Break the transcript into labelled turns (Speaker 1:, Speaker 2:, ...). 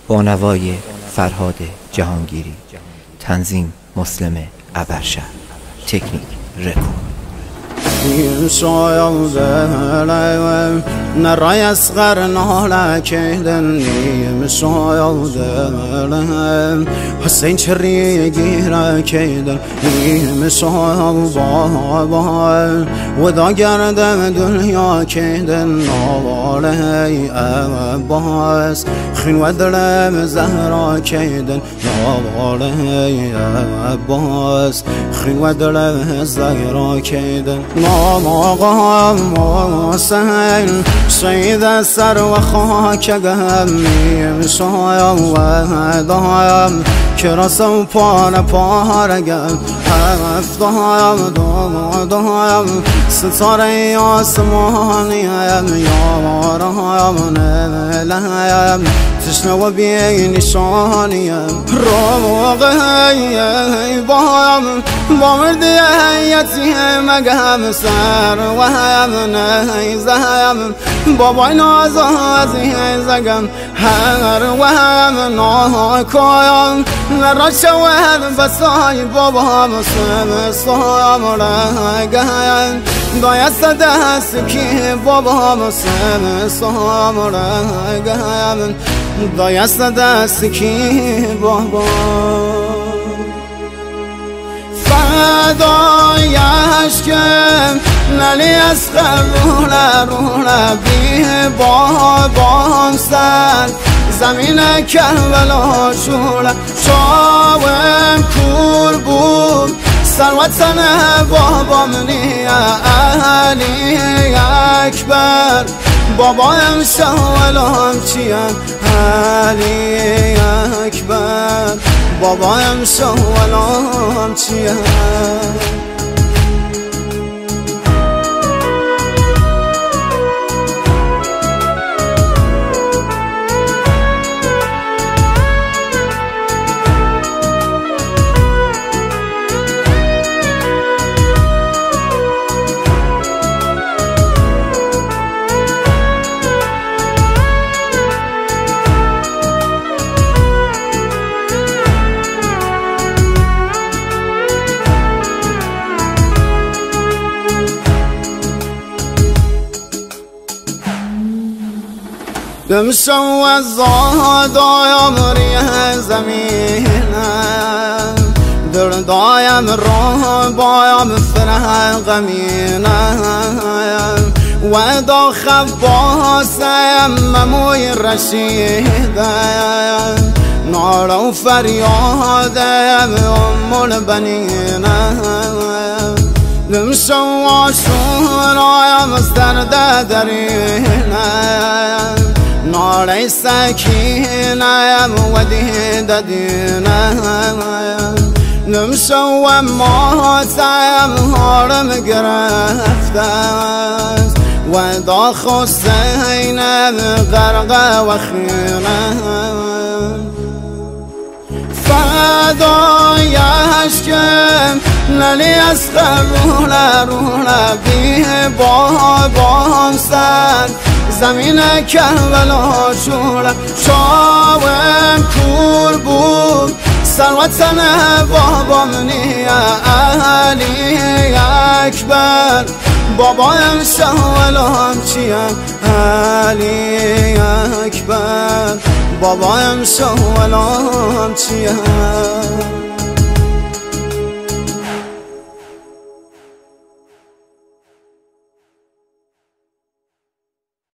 Speaker 1: با نوای فرهاد جهانگیری، تنظیم مسلم ابرشهر، تکنیک رکورد.
Speaker 2: نرای اصغر ناله کهدن مسایل حسین چری گیره کهدن مسایل بابا ودا گردم دنیا کهدن نواله عباس خین و دلم زهرا کهدن نواله عباس خین و دلم زهرا کهدن آقا سهل سید سر و خاک گمیم شایم و دایم کراسم پارگم هفتایم دایم ستاره آسمانیم یارایم نلیم تشنه و بی نشانیم روغی بایم با مردی یتیم مگم سر و هم نیزم بابای نازازی زگم هر و هم ناکایم نرا شود بسای بابا مسلم سایم رگم دایست دست که بابا مسلم سایم رگم دایست دست که بابا فدای عشقم نلی از روله بی بابام سر زمین کربلا شوله شاوم کور بود سروتن بابام نیه علی اکبر بابایم شاولام چیم علی اکبر بابایم شاولام چیم دمشو از زادایم ریه زمینم دردایم راه بایم فرح غمینم و دا خباسم مموی رشیدم نار و فریادم البنینم دمشو آشورایم از درد درینم نار سکینم و دیدینم نمشو و ماتم هارم گرفتم و دا خسینم غرق و خیرم فدای عشقم نلی از روله بی بابام سر زمین کربلا شوله شاوم کور بود سروتن بابام نیه علی اکبر بابایم شاولام چیم علی اکبر بابایم شاولام چیم